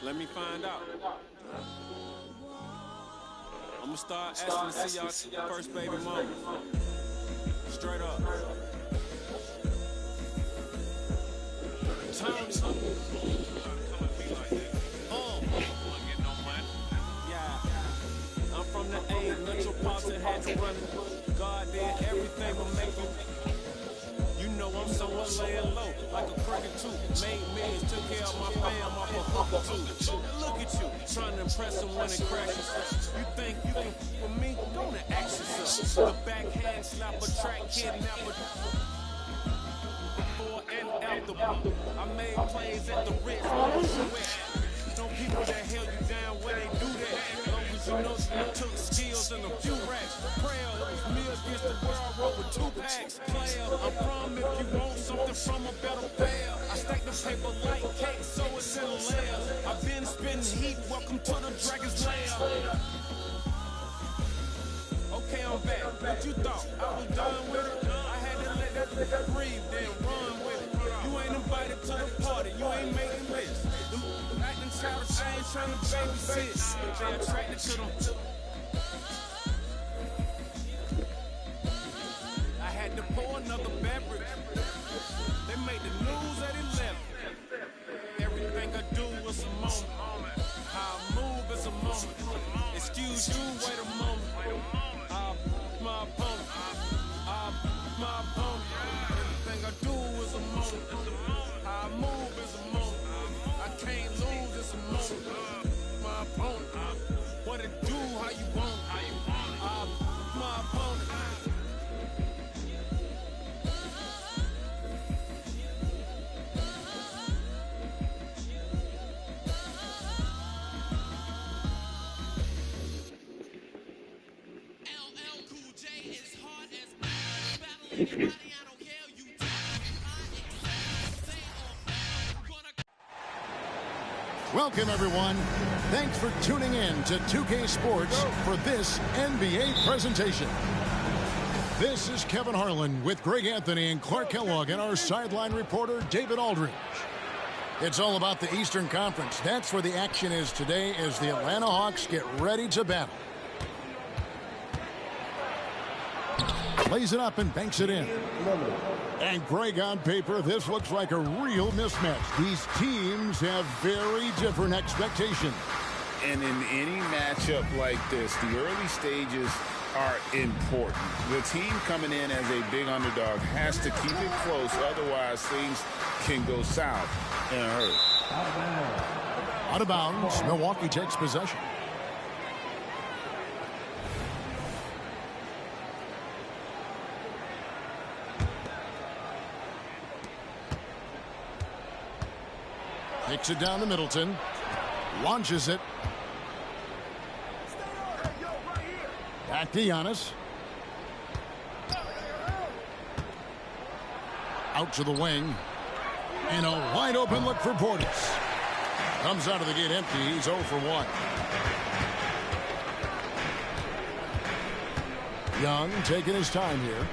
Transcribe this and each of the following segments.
Let me find out. I'm gonna start asking to see y'all first baby mama. Straight up. Tony. Yeah. I'm from the A. Metropolitan had to run. God did everything but make you. You know I'm somewhere laying low, like a cricket too. Made millions, took care of my fam off a hooker too. Look at you, trying to impress them when it crashes. You think you can f with me? Don't ask yourself. A backhand slap, a track kidnapper. Before and after. I made plays at the Ritz. No people that held you down when they do that. Long as you know you took skills and a few racks. Prayer, it was me against the world. I wrote with 2 packs. Player, I'm from if you want something from a better pair. I stack the paper like cake, so it's in layers. I've been spitting heat. Welcome to the Dragon's Lair. Okay, I'm back. What you thought? I was done with it. I had to let that breathe, then run with it. You ain't invited to the party. You ain't making lists. Acting childish, I ain't trying to babysit. They attracted to them. I had to pour another beverage. They made the news at 11. Everything I do is a moment. How I move is a moment. Excuse you, wait a moment. My opponent. My opponent. Everything I do is a moment. How I move is a moment. I can't lose, it's a moment. My opponent. What it do, how you want. My opponent. Welcome, everyone. Thanks for tuning in to 2K Sports for this NBA presentation. This is Kevin Harlan with Greg Anthony and Clark Kellogg and our sideline reporter, David Aldridge. It's all about the Eastern Conference. That's where the action is today as the Atlanta Hawks get ready to battle. Plays it up and banks it in. And Greg, on paper, this looks like a real mismatch. These teams have very different expectations. And in any matchup like this, the early stages are important. The team coming in as a big underdog has to keep it close, otherwise things can go south in a hurry. Out of bounds, Milwaukee takes possession. Kicks it down to Middleton. Launches it. Back to Giannis. Out to the wing. And a wide open look for Portis. Comes out of the gate empty. He's 0 for 1. Young taking his time here.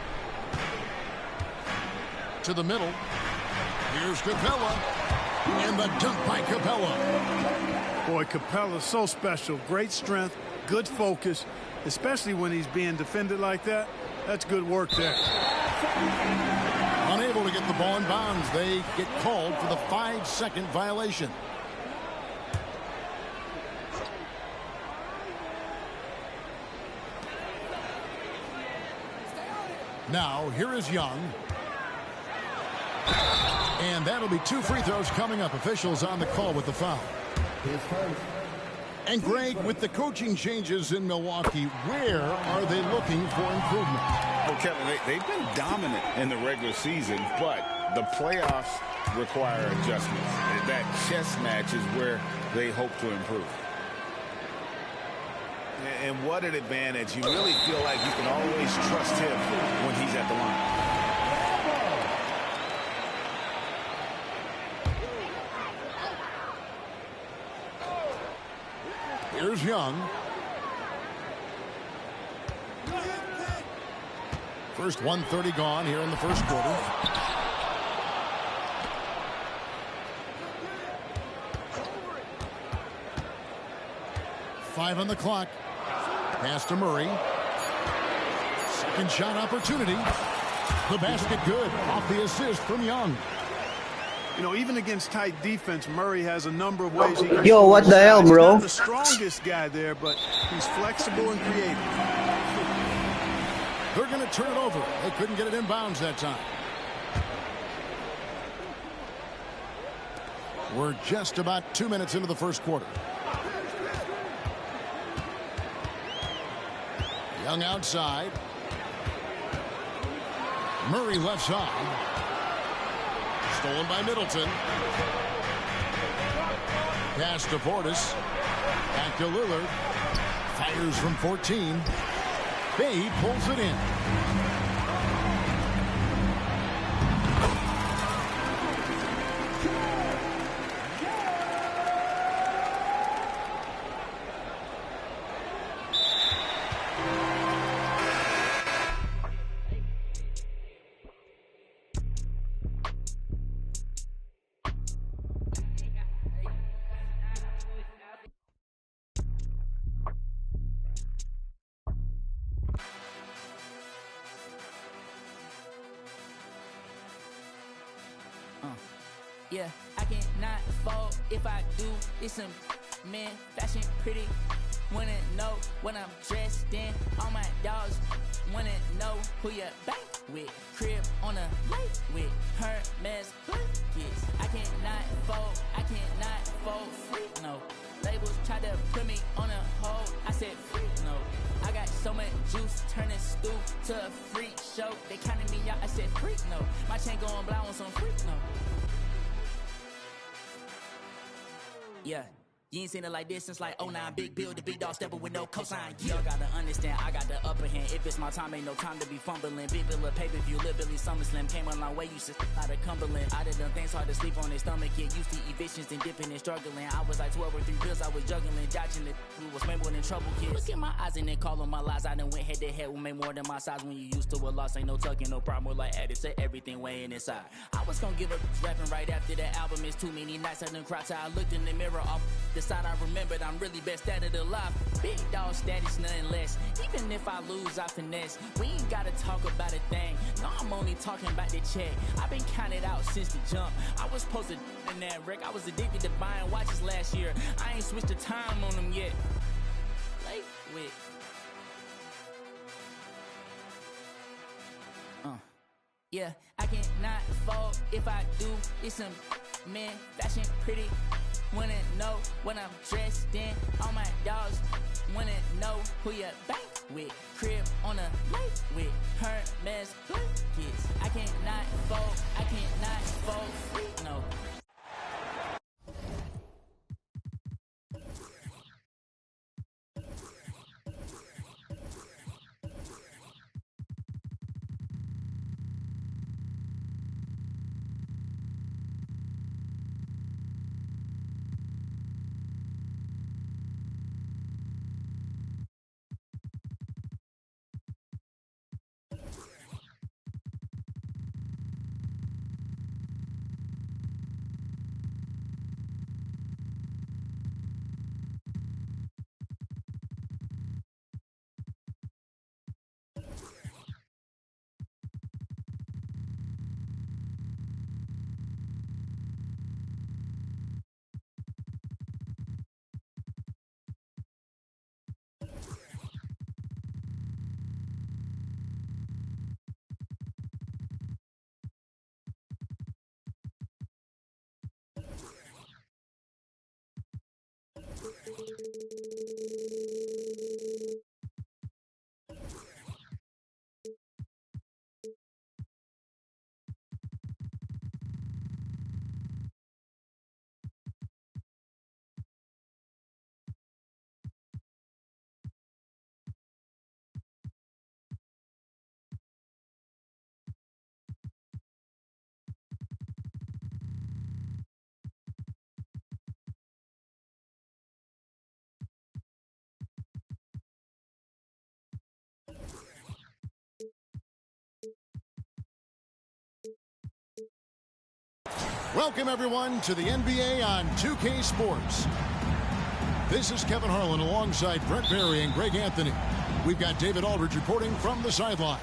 To the middle. Here's Capella. And the dunk by Capella. Boy, Capella's so special. Great strength, good focus, especially when he's being defended like that. That's good work there. Unable to get the ball in bounds. They get called for the 5-second violation. Now, here is Young. And that'll be 2 free throws coming up. Officials on the call with the foul. And Greg, with the coaching changes in Milwaukee, where are they looking for improvement? Well, Kevin, they've been dominant in the regular season, but the playoffs require adjustments. That chess match is where they hope to improve. And what an advantage. You really feel like you can always trust him when he's at the line. Here's Young. First 1:30 gone here in the first quarter. Five on the clock. Pass to Murray. Second shot opportunity. The basket good. Off the assist from Young. You know, even against tight defense, Murray has a number of ways he can Yo, what the hell, bro? He's not the strongest guy there, but he's flexible and creative. They're going to turn it over. They couldn't get it in bounds that time. We're just about 2 minutes into the first quarter. Young outside. Murray left side. Stolen by Middleton. Pass to Portis. Back to Lillard. Fires from 14. Bay pulls it in. Yeah, I cannot fold. If I do, it's some man fashion pretty. Wanna know what I'm dressed in. All my dogs wanna know who you bank with. Crib on a lake with Hermes blankets. I cannot fold. I cannot fold free. No. Labels try to put me on a hold. I said free. No. I got so much juice, turning stew to a freak show. They counted me out. I said freak. No. My chain going blind on some freak. No. Yeah, you ain't seen it like this since like 09. Big bill, the big dog stepping with no cosign. Yeah. Y'all gotta understand, I got the upper hand. If it's my time, ain't no time to be fumbling. Big bill of pay-per-view, Lil Billy SummerSlam. Came a long way, used to out of Cumberland. I done done things hard to sleep on his stomach. Get used to evictions and dipping and struggling. I was like 12 or 3 bills, I was juggling, dodging it. We was way more than trouble kids. Look at my eyes and then call on my lies. I done went head to head with me more than my size. When you used to a loss, ain't no tucking, no problem. More like added to everything weighing inside. I was gonna give up rapping right after that album. It's too many nights I done cried till I looked in the mirror. Off the side I remembered I'm really best at it alive. Big dog status, nothing less. Even if I lose, I finesse. We ain't gotta talk about a thing. No, I'm only talking about the check. I've been counted out since the jump. I was supposed to in that wreck. I was addicted to buying watches last year. I ain't switched the time on them yet. Late with. Yeah, I cannot fold. If I do, it's some man fashion pretty. Wanna know what I'm dressed in. All my dogs wanna know who you bank with. Crib on a lake with Hermes blankets. I cannot fold. I cannot fold free. No. Welcome, everyone, to the NBA on 2K Sports. This is Kevin Harlan alongside Brent Barry and Greg Anthony. We've got David Aldridge reporting from the sideline.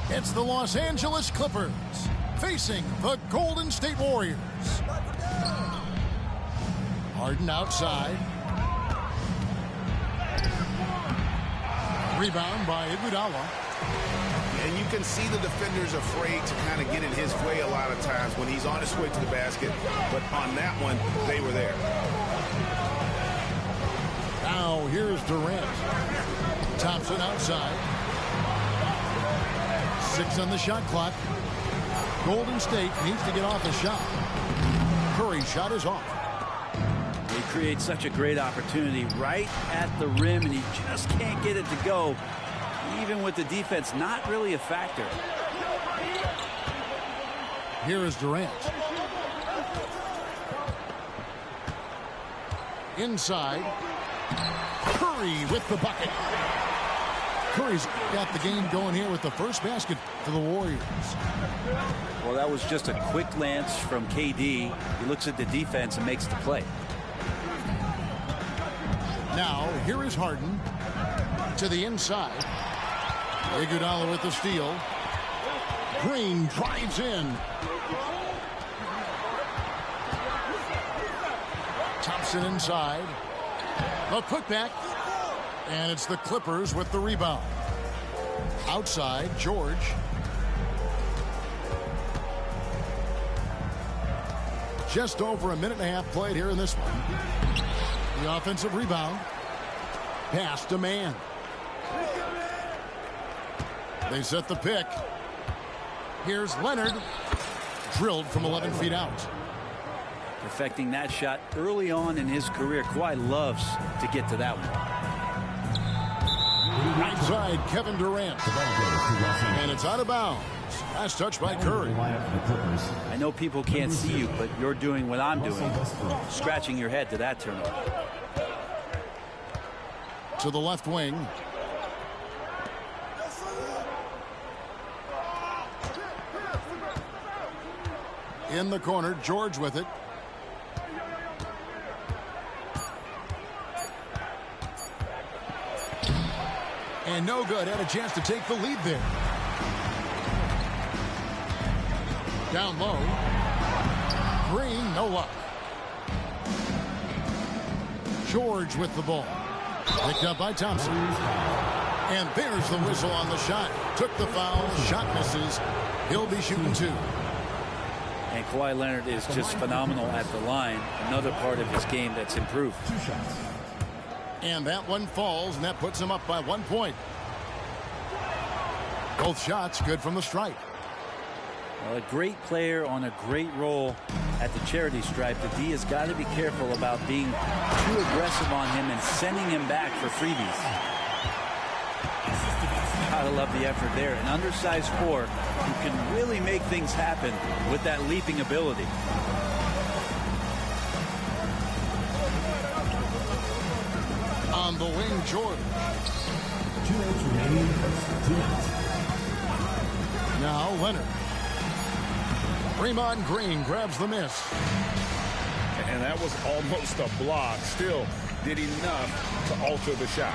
It's the Los Angeles Clippers facing the Golden State Warriors. Harden outside. Rebound by Iguodala. And you can see the defenders afraid to kind of get in his way a lot of times when he's on his way to the basket. But on that one, they were there. Now here's Durant. Thompson outside. 6 on the shot clock. Golden State needs to get off a shot. Curry's shot is off. He creates such a great opportunity right at the rim, and he just can't get it to go. Even with the defense not really a factor. Here is Durant. Inside. Curry with the bucket. Curry's got the game going here with the first basket for the Warriors. Well, that was just a quick glance from KD. He looks at the defense and makes the play. Now, here is Harden to the inside. Iguodala with the steal. Green drives in. Thompson inside. The putback. And it's the Clippers with the rebound. Outside, George. Just over a minute and a half played here in this one. The offensive rebound. Pass to man. They set the pick. Here's Leonard. Drilled from 11 feet out. Perfecting that shot early on in his career. Kawhi loves to get to that one. Right side, Kevin Durant. And it's out of bounds. Last touch by Curry. I know people can't see you, but you're doing what I'm doing. Scratching your head to that turnover. To the left wing. In the corner, George with it. And no good. Had a chance to take the lead there. Down low. Green, no luck. George with the ball. Picked up by Thompson. And there's the whistle on the shot. Took the foul. Shot misses. He'll be shooting 2. And Kawhi Leonard is just phenomenal at the line. Another part of his game that's improved. And that one falls, and that puts him up by 1 point. Both shots good from the stripe. Well, a great player on a great role at the charity stripe. The D has got to be careful about being too aggressive on him and sending him back for freebies. Gotta love the effort there. An undersized 4 who can really make things happen with that leaping ability. On the wing, George. 2 minutes remaining. 2 minutes. Now Leonard. Draymond Green grabs the miss. And that was almost a block. Still did enough to alter the shot.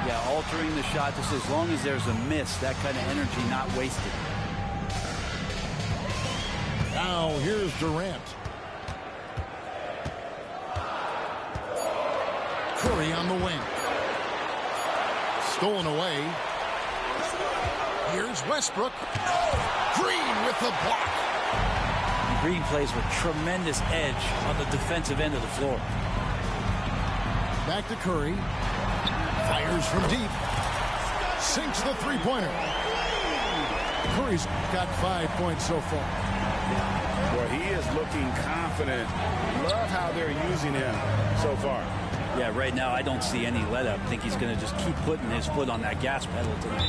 Yeah, altering the shot just as long as there's a miss. That kind of energy not wasted. Now here's Durant. Curry on the wing. Stolen away. Here's Westbrook. Green with the block. Green plays with tremendous edge on the defensive end of the floor. Back to Curry. Fires from deep. Sinks the three-pointer. Curry's got 5 points so far. Well, he is looking confident. Love how they're using him so far. Yeah, right now I don't see any let up. I think he's going to just keep putting his foot on that gas pedal tonight.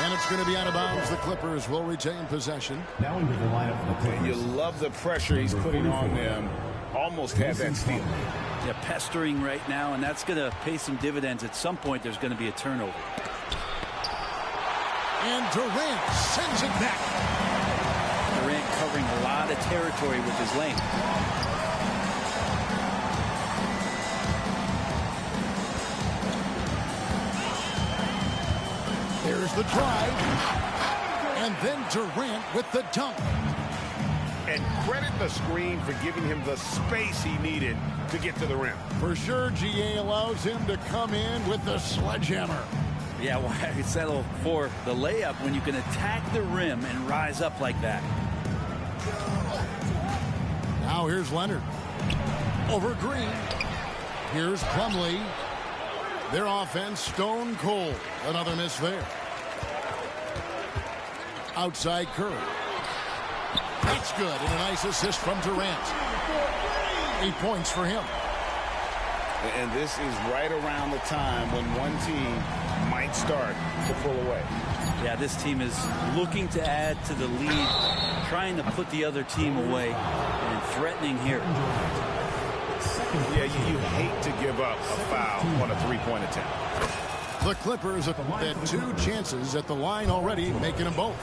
And it's going to be out of bounds. The Clippers will retain possession. Now into the lineup for the Clippers. And you love the pressure he's putting on them. Almost had that steal. Yeah, pestering right now, and that's going to pay some dividends. At some point, there's going to be a turnover. And Durant sends it back. Durant covering a lot of territory with his length. There's the drive. And then Durant with the dunk. And credit the screen for giving him the space he needed to get to the rim. For sure, GA allows him to come in with the sledgehammer. Yeah, why settle for the layup when you can attack the rim and rise up like that? Now here's Leonard. Over Green. Here's Plumlee. Their offense stone cold. Another miss there. Outside Curry. That's good. And a nice assist from Durant. 8 points for him. And this is right around the time when one team might start to pull away. Yeah, this team is looking to add to the lead, trying to put the other team away, and threatening here. Yeah, you hate to give up a foul on a three-point attempt. The Clippers have had 2 chances at the line already, making them both.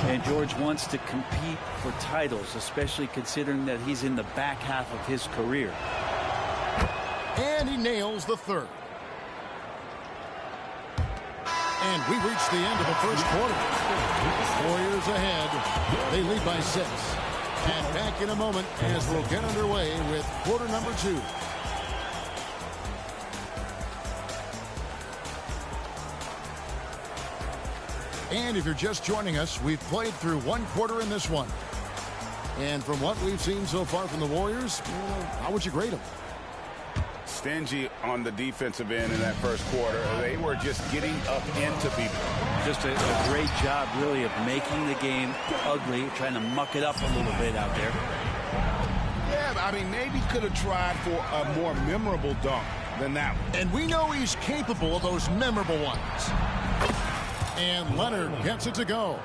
And George wants to compete for titles, especially considering that he's in the back half of his career. And he nails the third. And we reach the end of the first quarter. Warriors ahead. They lead by 6. And back in a moment as we'll get underway with quarter number 2. And if you're just joining us, we've played through 1 quarter in this one. And from what we've seen so far from the Warriors, how would you grade them? Stingy on the defensive end in that first quarter. They were just getting up into people. Just a great job, really, of making the game ugly, trying to muck it up a little bit out there. Yeah, I mean, maybe could have tried for a more memorable dunk than that one. And we know he's capable of those memorable ones. And Leonard gets it to go.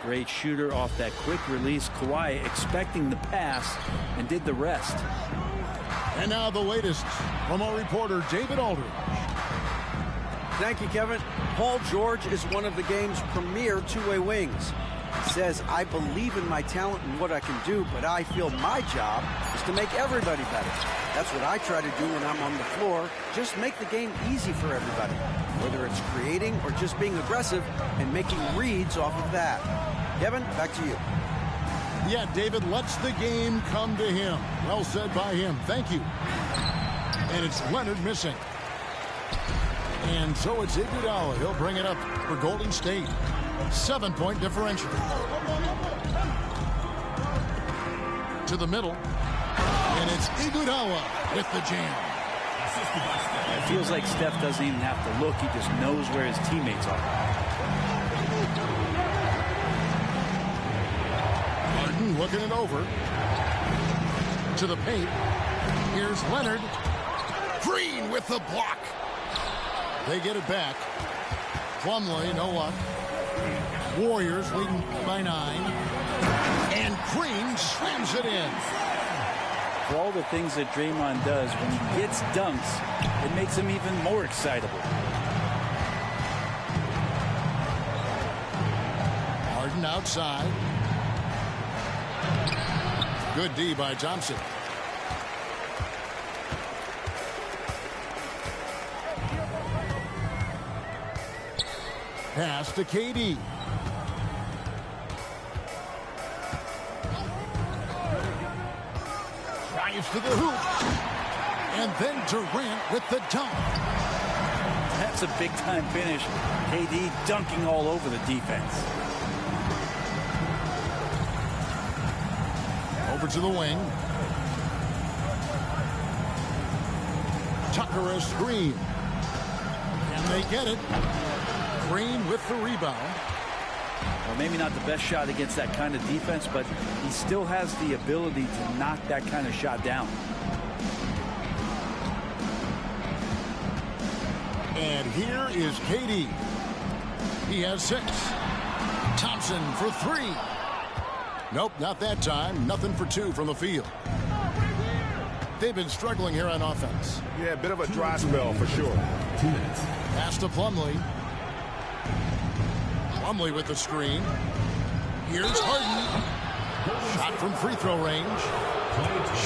Great shooter off that quick release. Kawhi expecting the pass and did the rest. And now the latest from our reporter, David Aldridge. Thank you, Kevin. Paul George is one of the game's premier two-way wings. He says, I believe in my talent and what I can do, but I feel my job is to make everybody better. That's what I try to do when I'm on the floor. Just make the game easy for everybody, whether it's creating or just being aggressive and making reads off of that. Kevin, back to you. Yeah, David lets the game come to him. Well said by him. Thank you. And it's Leonard missing. And so it's Iguodala. He'll bring it up for Golden State. 7-point differential. To the middle. And it's Iguodala with the jam. It feels like Steph doesn't even have to look. He just knows where his teammates are. Harden looking it over. To the paint. Here's Leonard. Green with the block. They get it back. Plumlee, no luck. Warriors leading by 9. And Green slams it in. For all the things that Draymond does, when he gets dunks, it makes him even more excitable. Harden outside. Good D by Thompson. Pass to KD. Drives to the hoop. And then Durant with the dunk. That's a big-time finish. KD dunking all over the defense. Over to the wing. Tucker a screen. And they get it. Green with the rebound. Well, maybe not the best shot against that kind of defense, but he still has the ability to knock that kind of shot down. And here is KD. He has 6. Thompson for 3. Nope, not that time. Nothing for 2 from the field. They've been struggling here on offense. Yeah, a bit of a dry spell for sure. 2 minutes. Pass to Plumlee. Plumlee with the screen. Here's Harden. Shot from free throw range.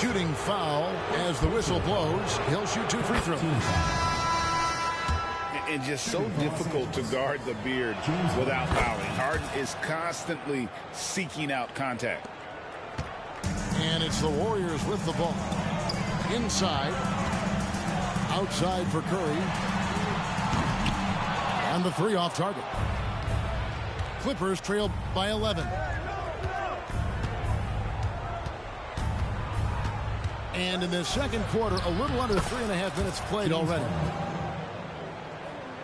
Shooting foul as the whistle blows. He'll shoot 2 free throws. And just so difficult to guard the beard without fouling. Harden is constantly seeking out contact. And it's the Warriors with the ball. Inside. Outside for Curry. And the 3 off target. Clippers trail by 11. And in the second quarter, a little under 3.5 minutes played already.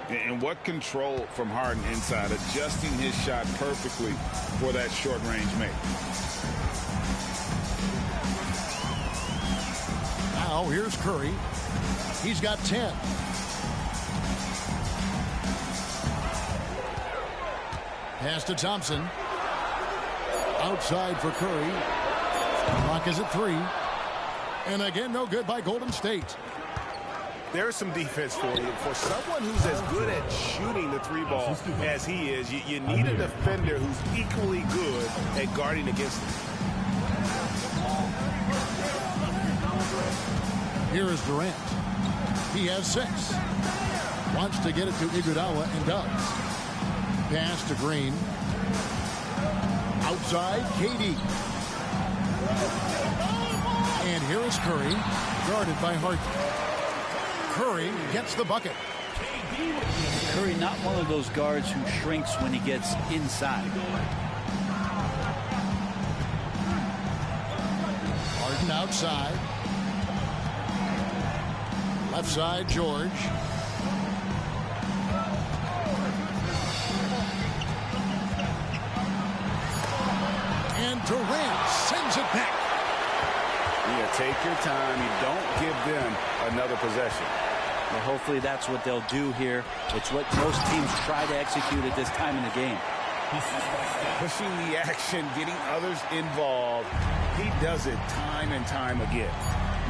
And what control from Harden inside, adjusting his shot perfectly for that short-range make. Now here's Curry. He's got 10. Pass to Thompson. Outside for Curry. Clock is at 3. And again, no good by Golden State. There's some defense for you. For someone who's as good at shooting the 3-ball as he is, you need a defender who's equally good at guarding against him. Here is Durant. He has 6. Wants to get it to Iguodala and does. Pass to Green. Outside, KD. And here is Curry, guarded by Harden. Curry gets the bucket. Curry, not one of those guards who shrinks when he gets inside. Harden outside. Left side, George. And Durant sends it back. Yeah, take your time. You don't give them another possession. Well, hopefully that's what they'll do here. It's what most teams try to execute at this time in the game. Pushing the action, getting others involved. He does it time and time again.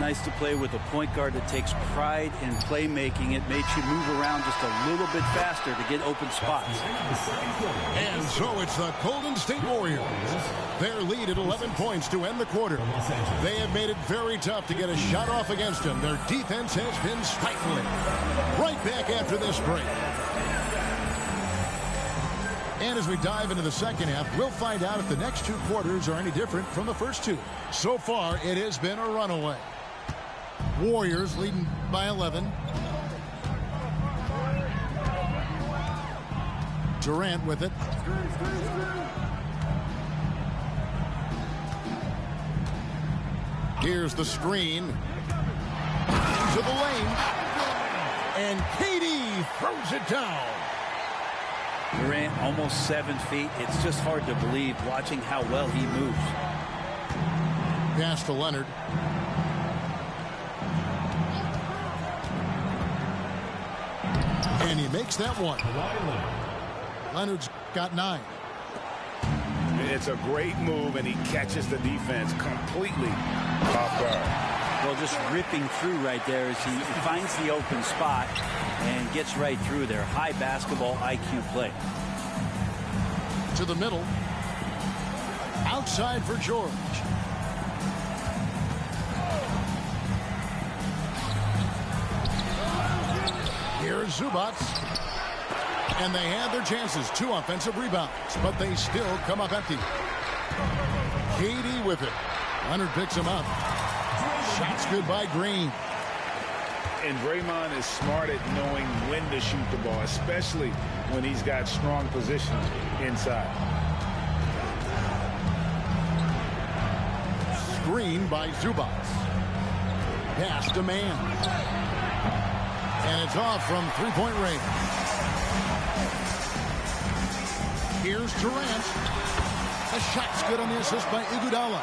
Nice to play with a point guard that takes pride in playmaking. It makes you move around just a little bit faster to get open spots. And so it's the Golden State Warriors. Their lead at 11 points to end the quarter. They have made it very tough to get a shot off against them. Their defense has been stifling. Right back after this break. And as we dive into the second half, we'll find out if the next 2 quarters are any different from the first 2. So far, it has been a runaway. Warriors leading by 11. Durant with it. Here's the screen. Into the lane. And KD throws it down. Durant almost 7 feet. It's just hard to believe watching how well he moves. Pass to Leonard. And he makes that one. Leonard's got 9. It's a great move, and he catches the defense completely off guard. Well, just ripping through right there as he finds the open spot and gets right through there. High basketball IQ play. To the middle. Outside for George. Here's Zubac. And they had their chances. 2 offensive rebounds. But they still come up empty. KD with it. Leonard picks him up. Shots good by Green. And Draymond is smart at knowing when to shoot the ball, especially when he's got strong position inside. Screen by Zubac. Pass to Mann. And it's off from 3-point range. Here's Durant. The shot's good on the assist by Iguodala.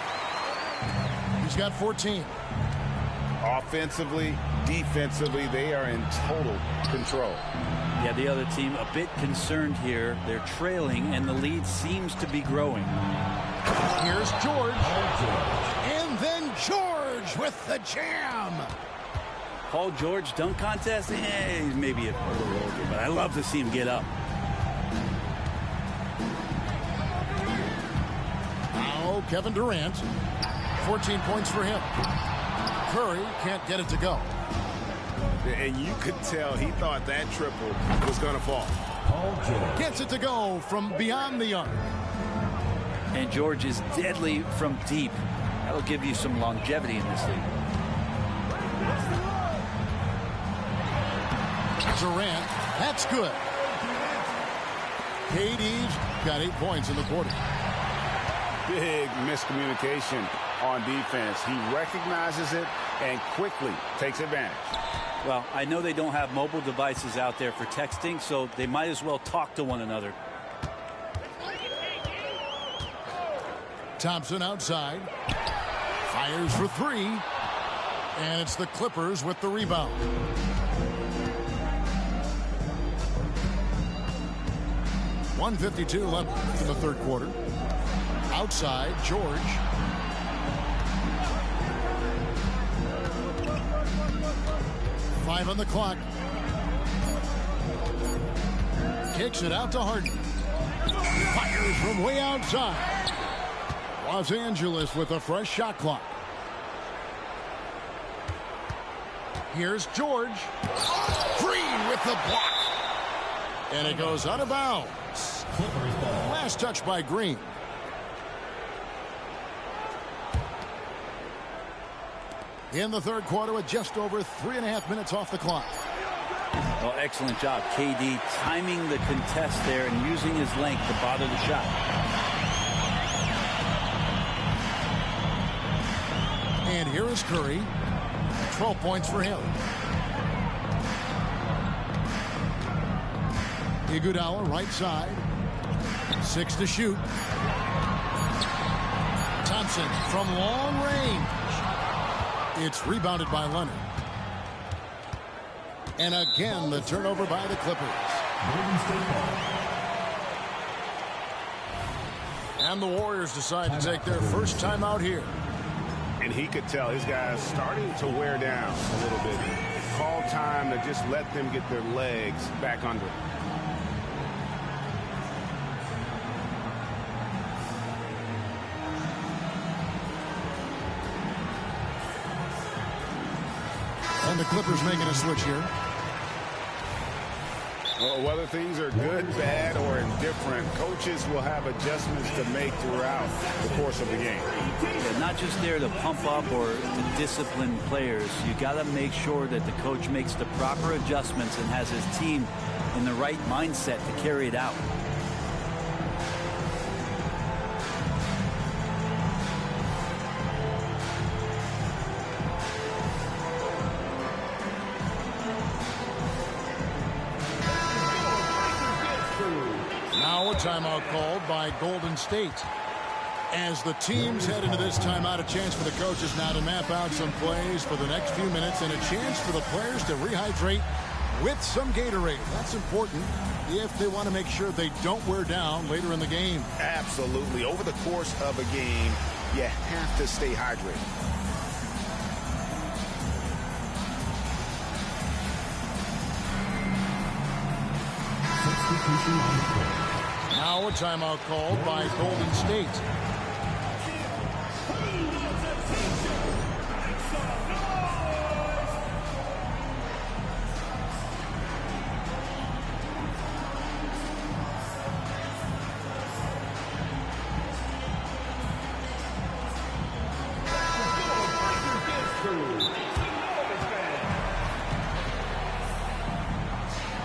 He's got 14. Offensively, defensively, they are in total control. Yeah, the other team a bit concerned here. They're trailing, and the lead seems to be growing. Here's George. And then George with the jam. Paul George dunk contest? He's maybe a little older, but I love to see him get up. go Kevin Durant. 14 points for him. Curry can't get it to go. And you could tell he thought that triple was going to fall. Gets it to go from beyond the arc. And George is deadly from deep. That'll give you some longevity in this league. Durant, that's good. KD's got 8 points in the quarter. Big miscommunication on defense. He recognizes it and quickly takes advantage. Well, I know they don't have mobile devices out there for texting, so they might as well talk to one another. Thompson outside. Fires for 3. And it's the Clippers with the rebound. .152 left in the third quarter. Outside, George. Five on the clock. Kicks it out to Harden. Fires from way outside. Los Angeles with a fresh shot clock. Here's George. Green with the block. And it goes out of bounds. Last touch by Green. In the third quarter with just over 3.5 minutes off the clock. Well, excellent job, KD, timing the contest there and using his length to bother the shot. And here is Curry. 12 points for him. Iguodala right side. 6 to shoot. Thompson from long range. It's rebounded by Leonard. And again, the turnover by the Clippers. And the Warriors decide to take their first time out here. And he could tell his guys starting to wear down a little bit. Call time to just let them get their legs back under it. And the Clippers making a switch here. Well, whether things are good, bad, or indifferent, coaches will have adjustments to make throughout the course of the game. Yeah, not just there to pump up or to discipline players. You got to make sure that the coach makes the proper adjustments and has his team in the right mindset to carry it out. Timeout called by Golden State. As the teams head into this timeout, a chance for the coaches now to map out some plays for the next few minutes and a chance for the players to rehydrate with some Gatorade. That's important if they want to make sure they don't wear down later in the game. Absolutely. Over the course of a game, you have to stay hydrated. Now a timeout called by Golden State.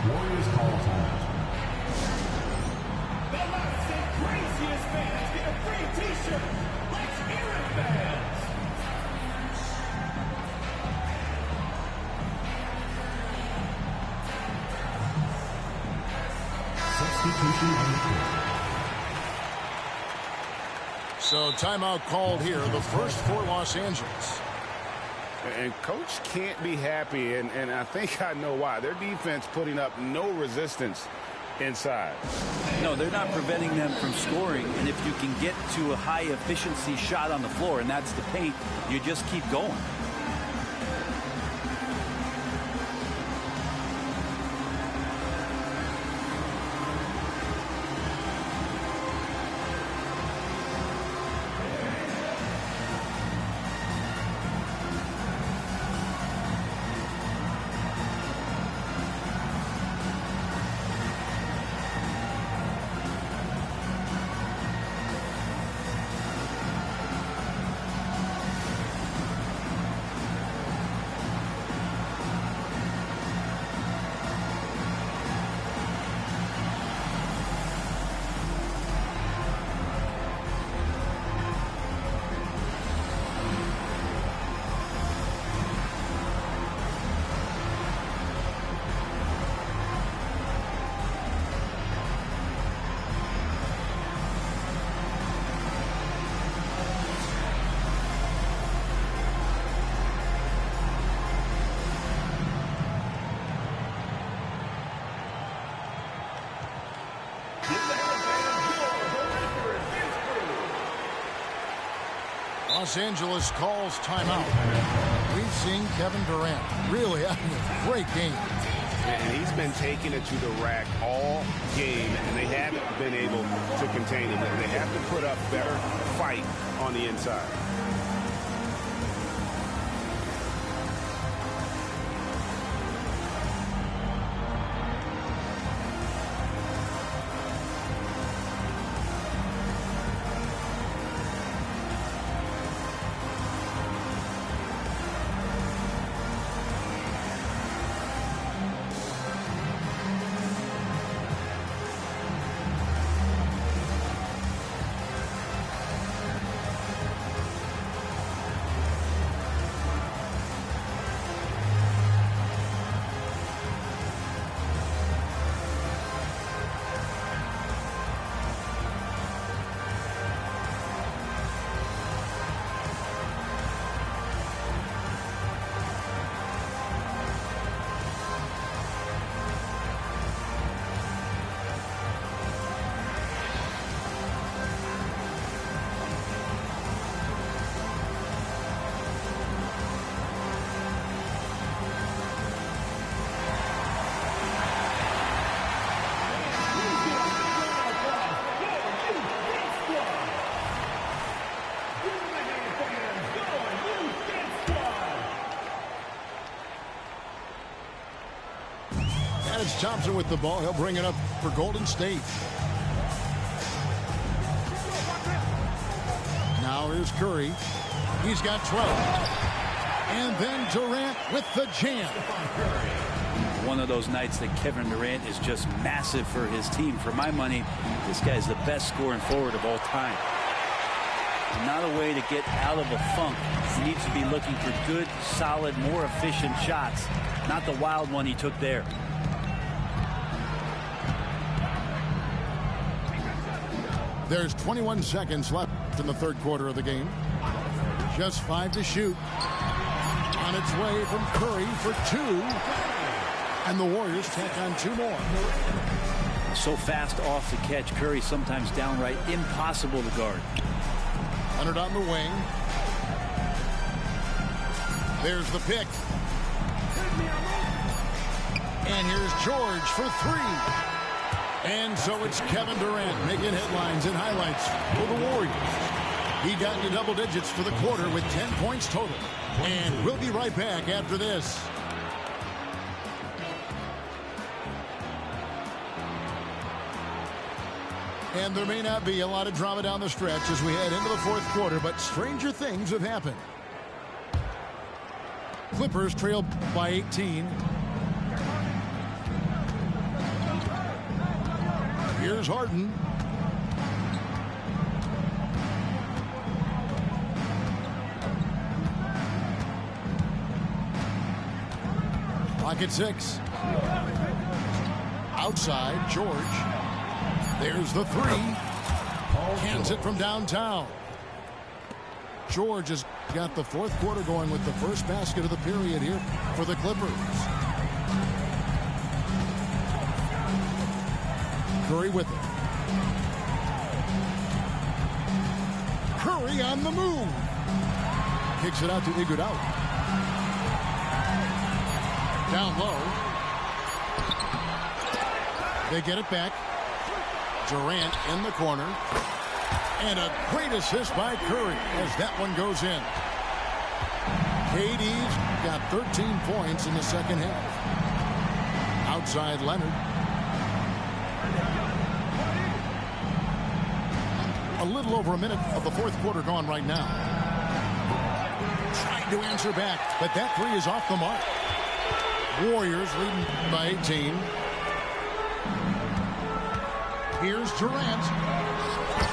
Warriors call time. So timeout called here, the first for Los Angeles. And coach can't be happy, and I think I know why. Their defense putting up no resistance inside. No, they're not preventing them from scoring, and if you can get to a high efficiency shot on the floor, and that's the paint, you just keep going. Los Angeles calls timeout. We've seen Kevin Durant really having a great game. And he's been taking it to the rack all game, and they haven't been able to contain him. They have to put up better fight on the inside. It's Thompson with the ball. He'll bring it up for Golden State. Now here's Curry. He's got 12. And then Durant with the jam. One of those nights that Kevin Durant is just massive for his team. For my money, this guy's the best scoring forward of all time. Not a way to get out of a funk. He needs to be looking for good, solid, more efficient shots. Not the wild one he took there. There's 21 seconds left in the third quarter of the game. Just 5 to shoot. On its way from Curry for 2. And the Warriors tack on 2 more. So fast off the catch. Curry sometimes downright impossible to guard. Leonard on the wing. There's the pick. And here's George for 3. And so it's Kevin Durant making headlines and highlights for the Warriors. He got into double digits for the quarter with 10 points total. And we'll be right back after this. And there may not be a lot of drama down the stretch as we head into the fourth quarter, but stranger things have happened. Clippers trail by 18. Here's Harden. Pocket 6. Outside, George. There's the 3. Hands it from downtown. George has got the fourth quarter going with the first basket of the period here for the Clippers. Curry with it. Curry on the move. Kicks it out to Iguodala. Down low. They get it back. Durant in the corner. And a great assist by Curry as that one goes in. KD's got 13 points in the second half. Outside Leonard. A little over a minute of the fourth quarter gone right now. Trying to answer back, but that 3 is off the mark. Warriors leading by 18. Here's Durant.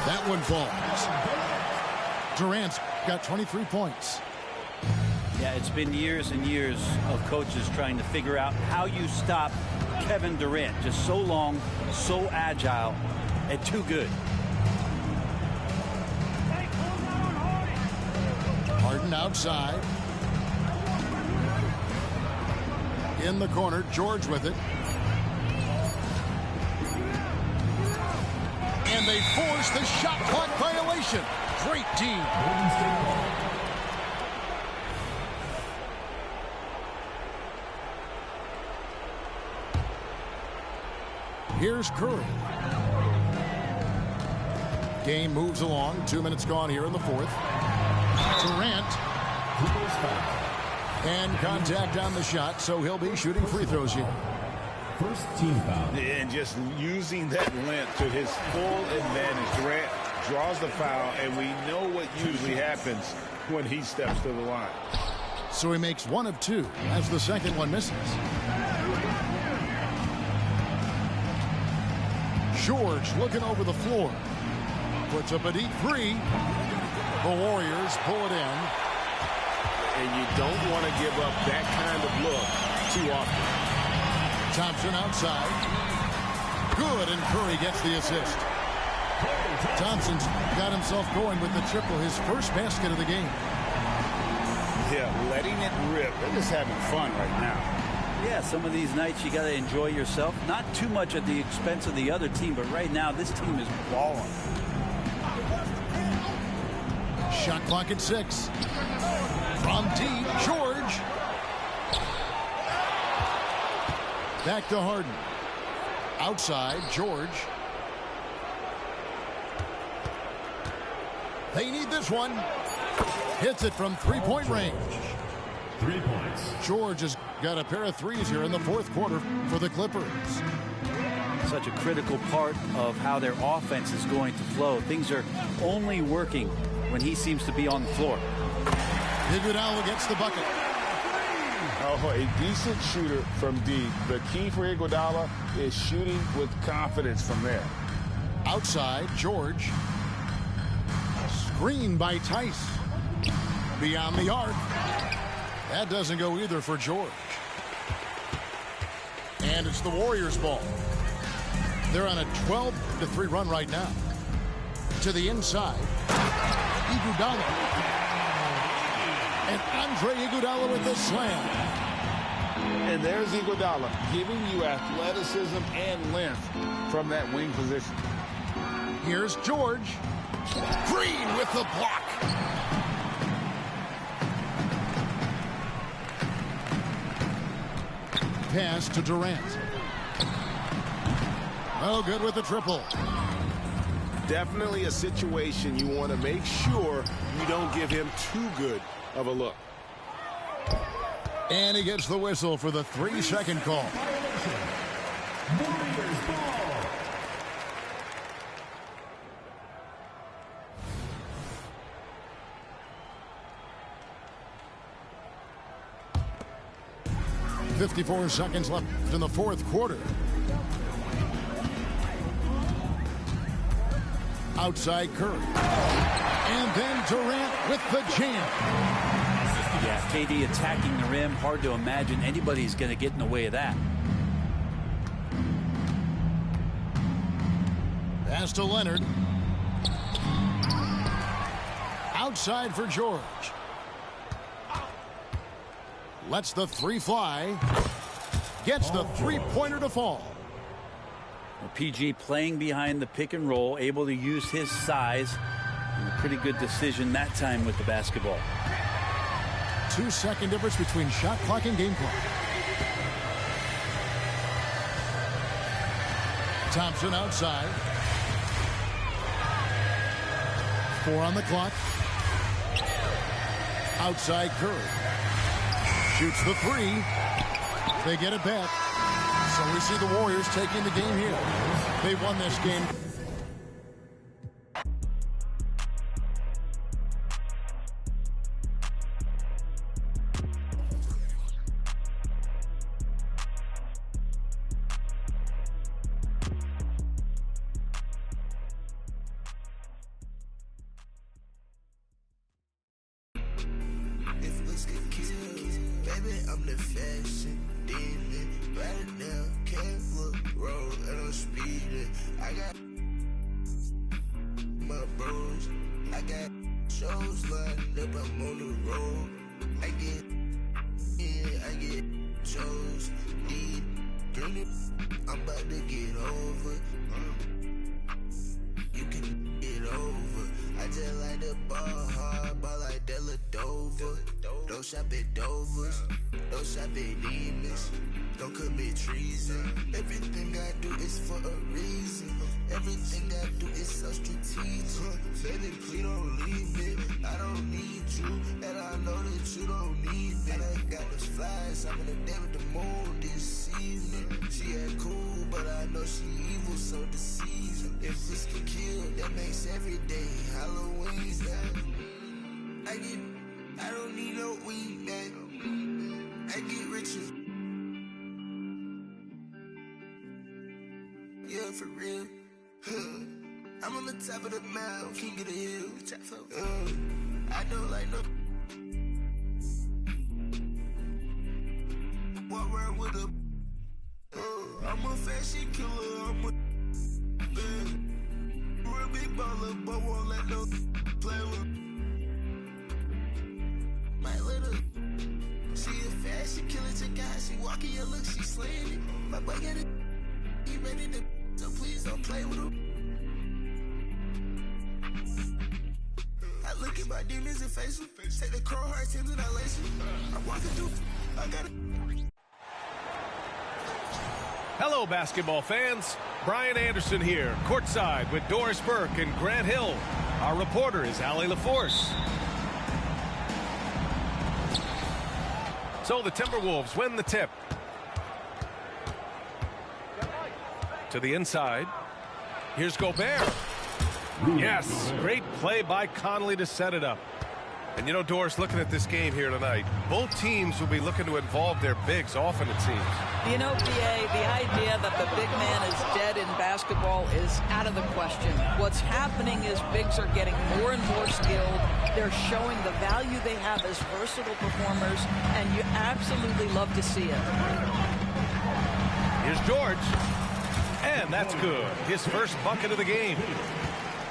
That one falls. Durant's got 23 points. Yeah, it's been years and years of coaches trying to figure out how you stop Kevin Durant. Just so long, so agile, and too good. Harden outside. In the corner, George with it. And they force the shot clock violation. Great team. Golden State ball. Here's Curry. Game moves along. 2 minutes gone here in the fourth. Durant. And contact on the shot, so he'll be shooting free throws here. First team foul. And just using that length to his full advantage. Durant draws the foul, and we know what usually happens when he steps to the line. So he makes 1 of 2 as the second one misses. George looking over the floor. Puts up a deep three. The Warriors pull it in. And you don't want to give up that kind of look too often. Thompson outside. Good, and Curry gets the assist. Thompson's got himself going with the triple, his first basket of the game. Yeah, letting it rip. They're just having fun right now. Yeah, some of these nights you got to enjoy yourself. Not too much at the expense of the other team, but right now this team is balling. Shot clock at 6. From deep, George. Back to Harden. Outside, George. They need this one. Hits it from three-point range. 3 points. George has got a pair of threes here in the fourth quarter for the Clippers. Such a critical part of how their offense is going to flow. Things are only working when he seems to be on the floor. Iguodala gets the bucket. Oh, a decent shooter from deep. The key for Iguodala is shooting with confidence from there. Outside, George. Screen by Tice. Beyond the arc. That doesn't go either for George. And it's the Warriors' ball. They're on a 12-3 run right now. To the inside. Iguodala. And Andre Iguodala with the slam. And there's Iguodala giving you athleticism and length from that wing position. Here's George. Green with the block. Pass to Durant. Oh, good with the triple. Definitely a situation you want to make sure you don't give him too good of a look. And he gets the whistle for the 3-second call. Warriors ball. .54 seconds left in the fourth quarter. Outside Curry. And then Durant with the jam. Yeah, KD attacking the rim. Hard to imagine anybody's going to get in the way of that. Pass to Leonard. Outside for George. Lets the three fly. Gets the three-pointer to fall. Well, PG playing behind the pick and roll, able to use his size. And a pretty good decision that time with the basketball. 2-second difference between shot clock and game clock. Thompson outside. 4 on the clock. Outside Curry. Shoots the 3. They get it back. So we see the Warriors taking the game here. They won this game. just like the ball hard, ball like Deladova. Don't shop at Dover's, don't shop at Demons, don't commit treason. Everything I do is for a reason. Everything I do is so strategic. Baby, please don't leave me. I don't need you, and I know that you don't need me. I got those flies, I'm in the day with the moon this evening. She ain't cool, but I know she evil, so deceiving. If this can kill, that makes every day Halloween. I don't need no weed, man. I get richer. Yeah, for real. I'm on the top of the mountain, king of the hill. I don't like no. Walk around with a. I'm a fashion killer. I'm a. Real big baller, but won't let no play with. My little. She a fashion killer, check out. She walking your look, she slaying it. My boy got it. He ready to. So please don't play with him. I look at my demons and face them. Take the crow hearts and I lace them. I'm walking through. I got it. Hello, basketball fans. Brian Anderson here, courtside with Doris Burke and Grant Hill. Our reporter is Allie LaForce. So the Timberwolves win the tip. To the inside. Here's Gobert. Yes, great play by Conley to set it up. And you know, Doris, looking at this game here tonight, both teams will be looking to involve their bigs often, it seems. You know, BA, the idea that the big man is dead in basketball is out of the question. What's happening is bigs are getting more and more skilled. They're showing the value they have as versatile performers, and you absolutely love to see it. Here's George. And that's good. His first bucket of the game.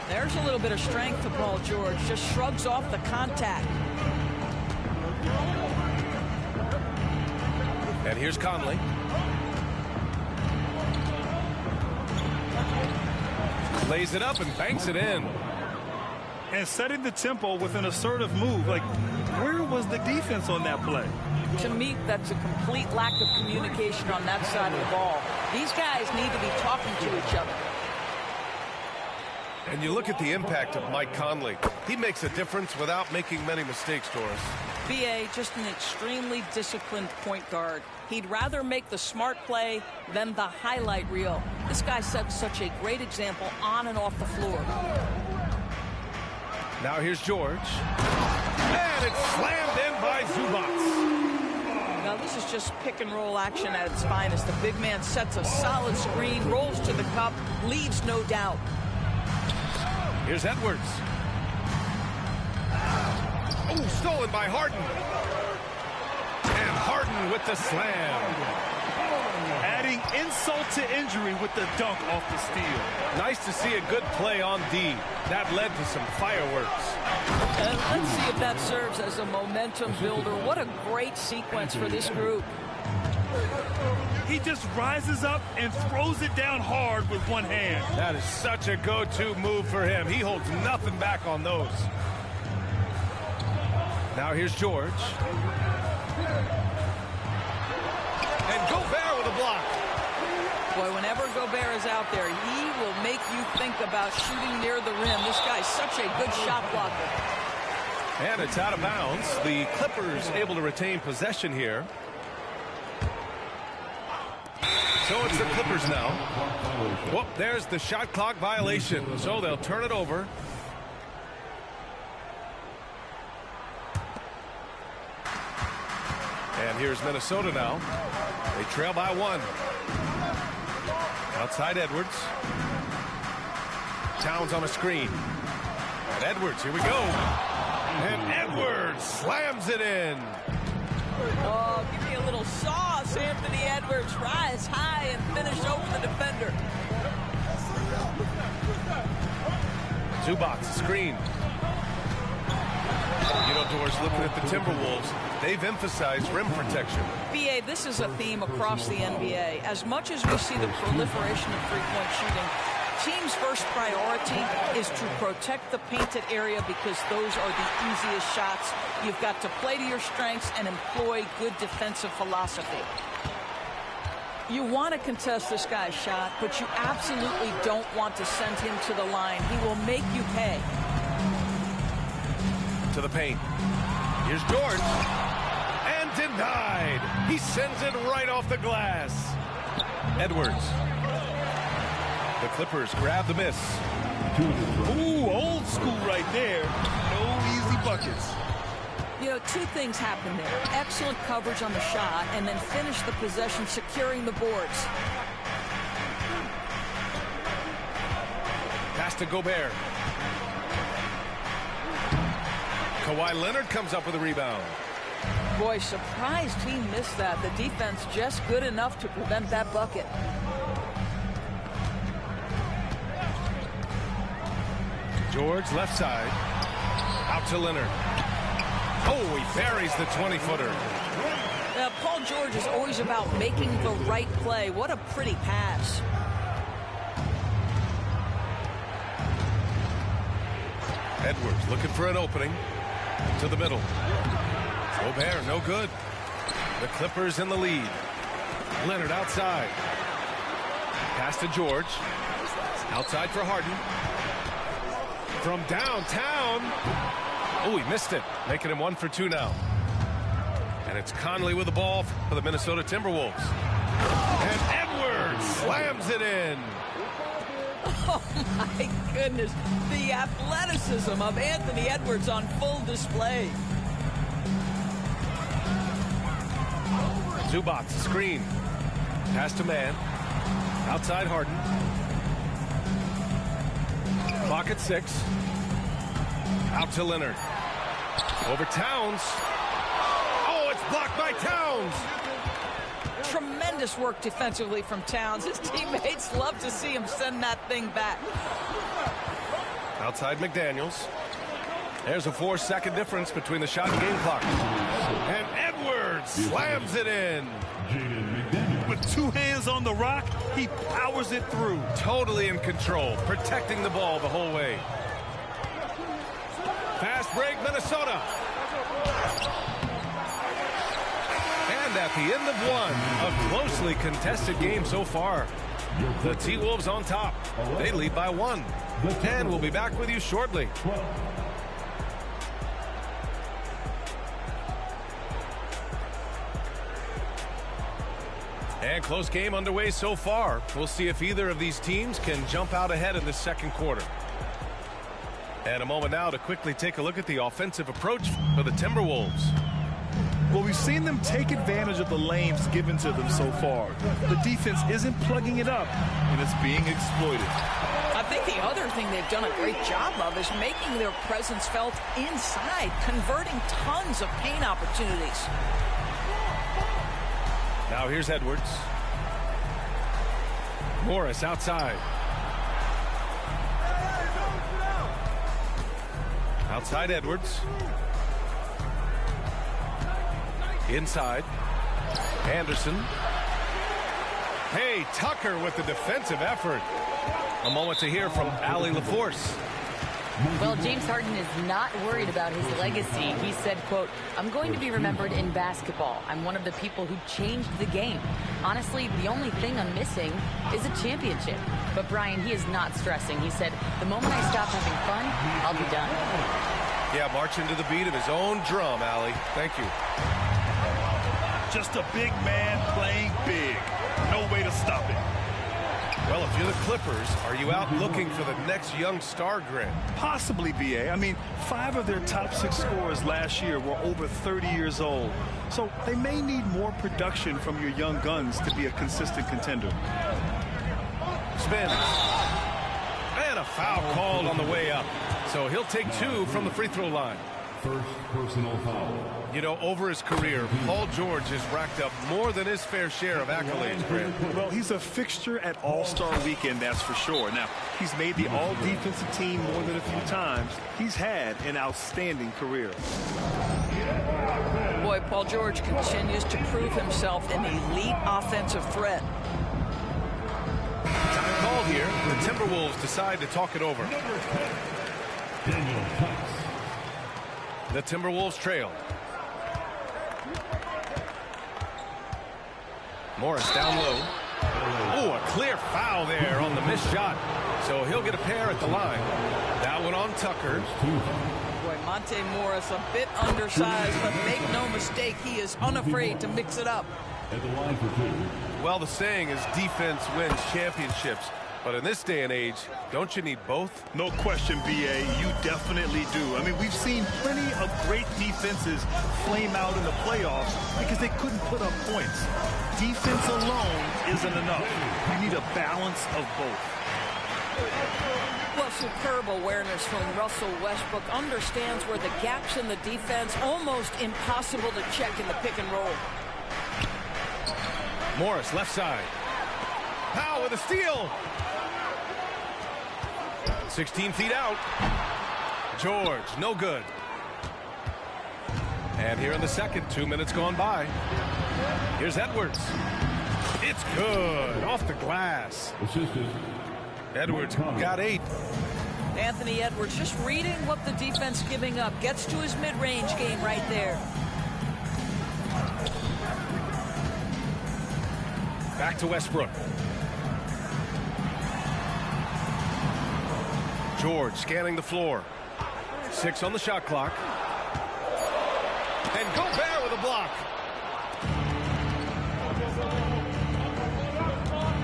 There's a little bit of strength to Paul George. Just shrugs off the contact. And here's Conley. Lays it up and banks it in. And setting the tempo with an assertive move. Like, where was the defense on that play? To me, that's a complete lack of communication on that side of the ball. These guys need to be talking to each other. And you look at the impact of Mike Conley. He makes a difference without making many mistakes, Doris. BA, just an extremely disciplined point guard. He'd rather make the smart play than the highlight reel. This guy sets such a great example on and off the floor. Now here's George. And it's slammed in by Zubac. Now this is just pick and roll action at its finest. The big man sets a solid screen, rolls to the cup, leaves no doubt. Here's Edwards. Oh, stolen by Harden. And Harden with the slam. Adding insult to injury with the dunk off the steal. Nice to see a good play on D. That led to some fireworks. Let's see if that serves as a momentum builder. What a great sequence for this group. He just rises up and throws it down hard with one hand. That is such a go-to move for him. He holds nothing back on those. Now here's George. And Gobert with a block. Boy, whenever Gobert is out there, he will make you think about shooting near the rim. This guy's such a good shot blocker. And it's out of bounds. The Clippers able to retain possession here. So it's the Clippers now. Whoop, there's the shot clock violation. So they'll turn it over. And here's Minnesota now. They trail by one. Outside Edwards. Towns on a screen. And Edwards, here we go. And Edwards slams it in. Oh, give me a little sauce, Anthony Edwards. Rise high and finish over the defender. Zubac, screen. You know, Doris, looking at the Timberwolves, they've emphasized rim protection. BA, this is a theme across the NBA. As much as we see the proliferation of three-point shooting, team's first priority is to protect the painted area because those are the easiest shots. You've got to play to your strengths and employ good defensive philosophy. You want to contest this guy's shot, but you absolutely don't want to send him to the line. He will make you pay. To the paint. Here's George. And denied. He sends it right off the glass. Edwards. The Clippers grab the miss. Ooh, old school right there. No easy buckets. You know, two things happen there. Excellent coverage on the shot, and then finish the possession securing the boards. Pass to Gobert. Kawhi Leonard comes up with a rebound. Boy, surprised he missed that. The defense just good enough to prevent that bucket. George, left side. Out to Leonard. Oh, he buries the 20-footer. Paul George is always about making the right play. What a pretty pass. Edwards looking for an opening. To the middle. Gobert, no good. The Clippers in the lead. Leonard outside. Pass to George. Outside for Harden. From downtown. Oh, he missed it. Making him 1 for 2 now. And it's Conley with the ball for the Minnesota Timberwolves. And Edwards slams it in. Oh, my goodness. The athleticism of Anthony Edwards on full display. Zubac, screen. Pass to man. Outside Harden. Clock at 6. Out to Leonard. Over Towns. Oh, it's blocked by Towns. Tremendous work defensively from Towns. His teammates love to see him send that thing back. Outside McDaniels. There's a 4-second difference between the shot and game clock. And Edwards slams it in. With 2 hands on the rock, he powers it through. Totally in control, protecting the ball the whole way. Fast break, Minnesota. And at the end of one, a closely contested game so far. The T-Wolves on top. They lead by 1. And we'll be back with you shortly. And close game underway so far. We'll see if either of these teams can jump out ahead in the second quarter. And a moment now to quickly take a look at the offensive approach for the Timberwolves. Well, we've seen them take advantage of the lanes given to them so far. The defense isn't plugging it up, and it's being exploited. I think the other thing they've done a great job of is making their presence felt inside, converting tons of paint opportunities. Now here's Edwards. Morris outside. Outside Edwards. Inside. Anderson. Hey, Tucker with the defensive effort. A moment to hear from Allie LaForce. Well, James Harden is not worried about his legacy. He said, quote, "I'm going to be remembered in basketball. I'm one of the people who changed the game. Honestly, the only thing I'm missing is a championship." But Brian, he is not stressing. He said, "The moment I stop having fun, I'll be done." Yeah, marching to the beat of his own drum, Allie. Thank you. Just a big man playing big. No way to stop it. Well, if you're the Clippers, are you out looking for the next young star grid? Possibly, B.A. I mean, 5 of their top 6 scorers last year were over 30 years old. So they may need more production from your young guns to be a consistent contender. Spins. And a foul called on the way up. So he'll take 2 from the free throw line. First personal foul. You know, over his career, Paul George has racked up more than his fair share of accolades, Grant. Well, he's a fixture at All-Star Weekend, that's for sure. Now, he's made the all-defensive team more than a few times. He's had an outstanding career. Boy, Paul George continues to prove himself an elite offensive threat. Time called here. The Timberwolves decide to talk it over. The Timberwolves trail. Morris down low. Oh, a clear foul there on the missed shot. So he'll get a pair at the line. That one on Tucker. Boy, Monte Morris a bit undersized, but make no mistake, he is unafraid to mix it up. Well, the saying is defense wins championships. But in this day and age, don't you need both? No question, B.A. You definitely do. I mean, we've seen plenty of great defenses flame out in the playoffs because they couldn't put up points. Defense alone isn't enough. You need a balance of both. Well, superb awareness from Russell Westbrook. Understands where the gaps in the defense, almost impossible to check in the pick and roll. Morris, left side. Powell with a steal. 16 feet out. George, no good. And here in the second, 2 minutes gone by. Here's Edwards. It's good. Off the glass. Edwards got 8. Anthony Edwards just reading what the defense giving up. Gets to his mid-range game right there. Back to Westbrook. George scanning the floor. 6 on the shot clock. And Gobert with a block.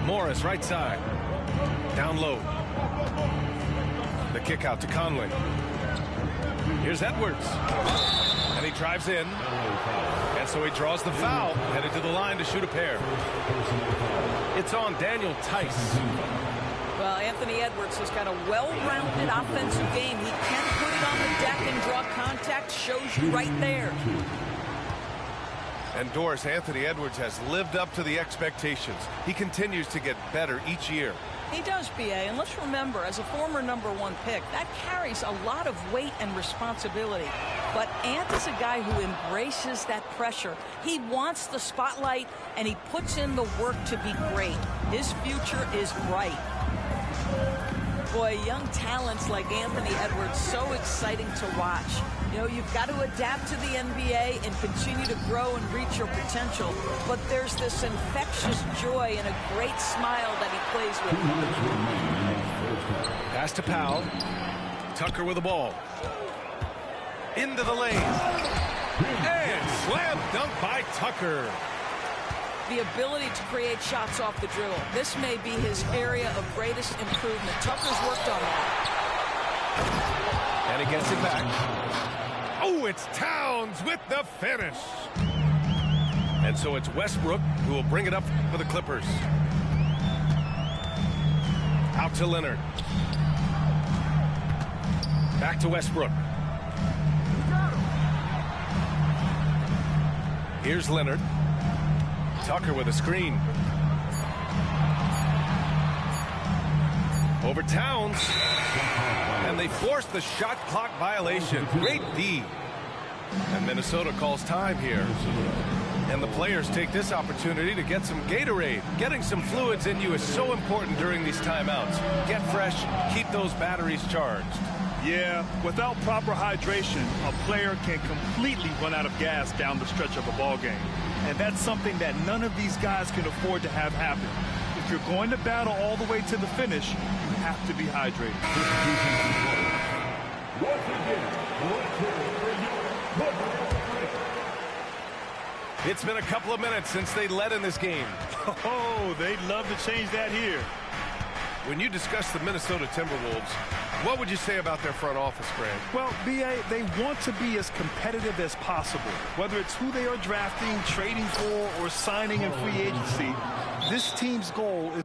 Morris right side. Down low. The kick out to Conley. Here's Edwards. And he drives in. And so he draws the foul. Headed to the line to shoot a pair. It's on Daniel Tice. Well, Anthony Edwards has got a well-rounded offensive game. He can put it on the deck and draw contact. Shows you right there. And Doris, Anthony Edwards has lived up to the expectations. He continues to get better each year. He does, B.A. And let's remember, as a former #1 pick, that carries a lot of weight and responsibility. But Ant is a guy who embraces that pressure. He wants the spotlight, and he puts in the work to be great. His future is bright. Boy, young talents like Anthony Edwards, so exciting to watch. You know, you've got to adapt to the NBA and continue to grow and reach your potential. But there's this infectious joy and a great smile that he plays with. Pass to Powell. Tucker with the ball. Into the lane. And slam dunk by Tucker. The ability to create shots off the dribble. This may be his area of greatest improvement. Tucker's worked on that. And he gets it back. Oh, it's Towns with the finish. And so it's Westbrook who will bring it up for the Clippers. Out to Leonard. Back to Westbrook. Here's Leonard. Tucker with a screen. Over Towns. And they force the shot clock violation. Great D. And Minnesota calls time here. And the players take this opportunity to get some Gatorade. Getting some fluids in you is so important during these timeouts. Get fresh, keep those batteries charged. Yeah, without proper hydration, a player can completely run out of gas down the stretch of a ball game. And that's something that none of these guys can afford to have happen. If you're going to battle all the way to the finish, you have to be hydrated. It's been a couple of minutes since they led in this game. Oh, they'd love to change that here. When you discuss the Minnesota Timberwolves, what would you say about their front office, Grant? Well, B.A., they want to be as competitive as possible. Whether it's who they are drafting, trading for, or signing in free agency, this team's goal is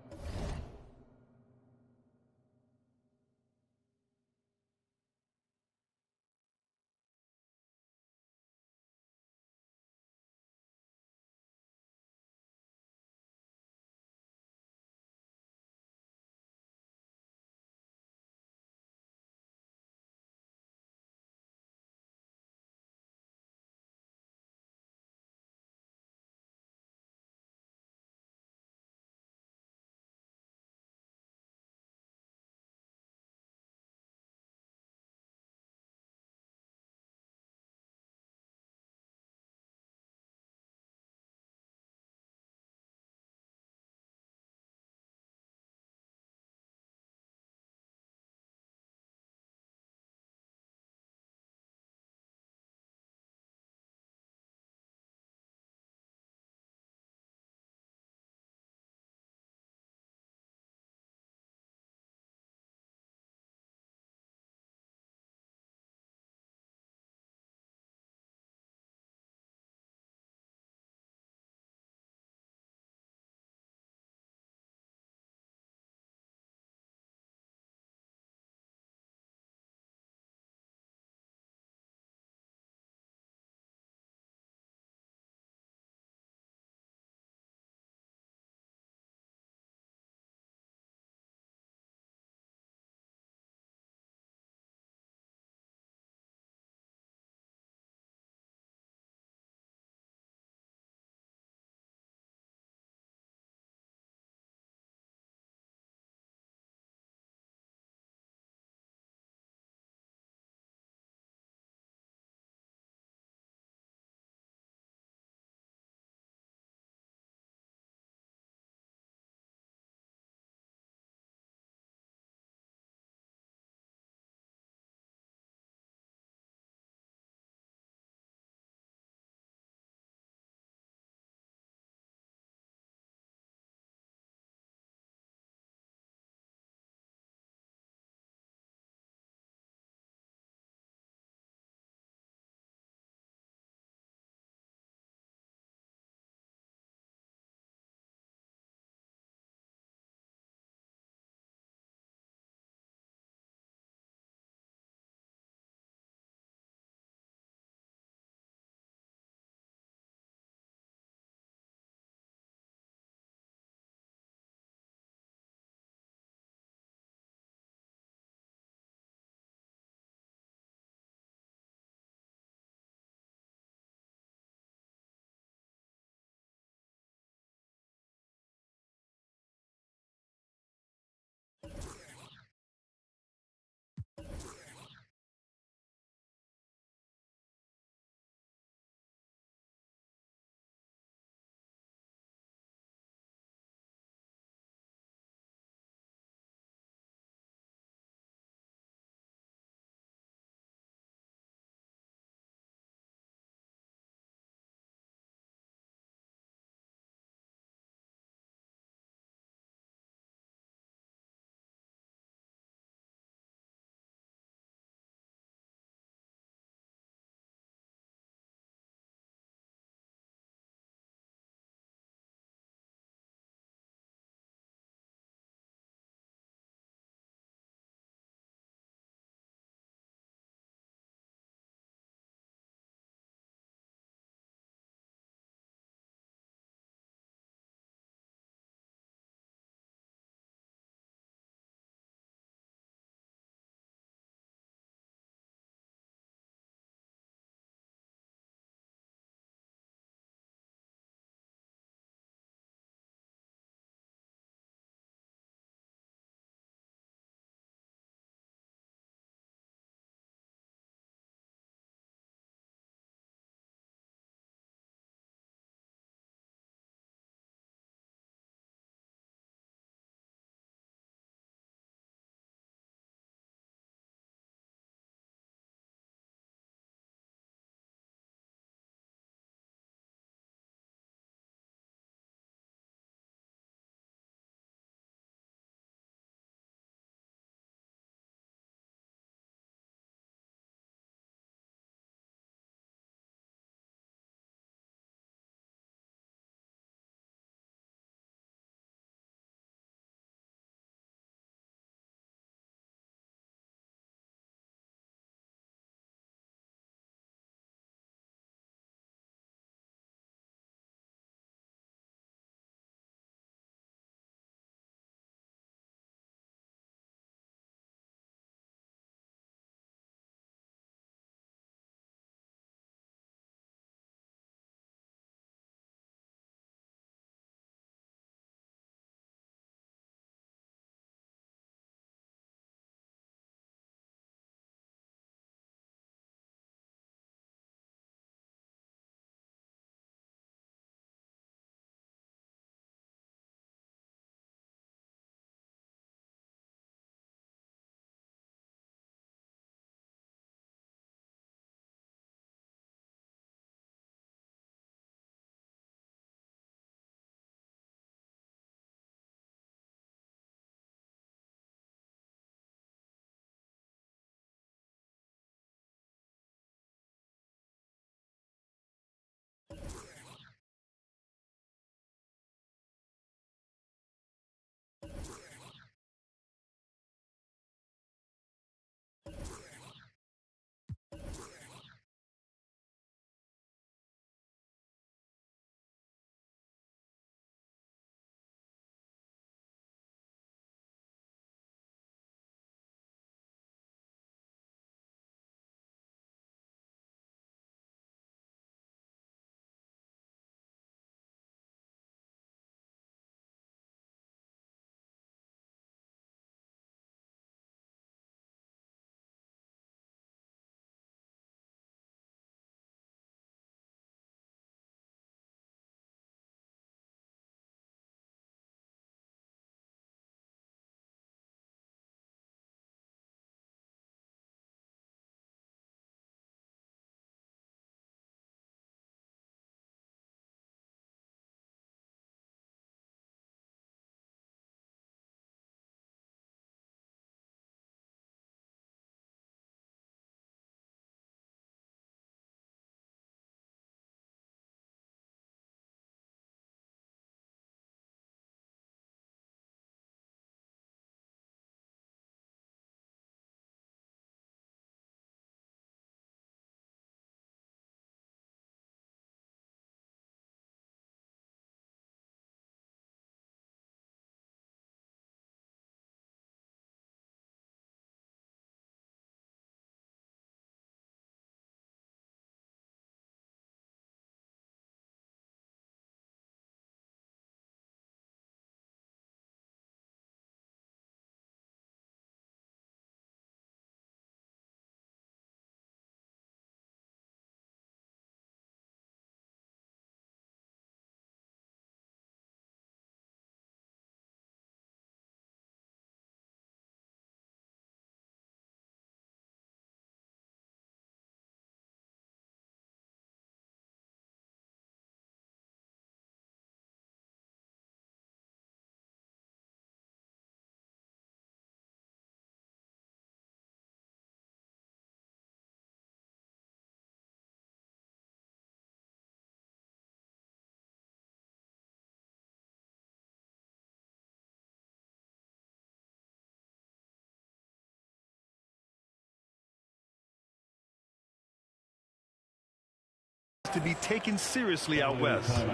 to be taken seriously out west.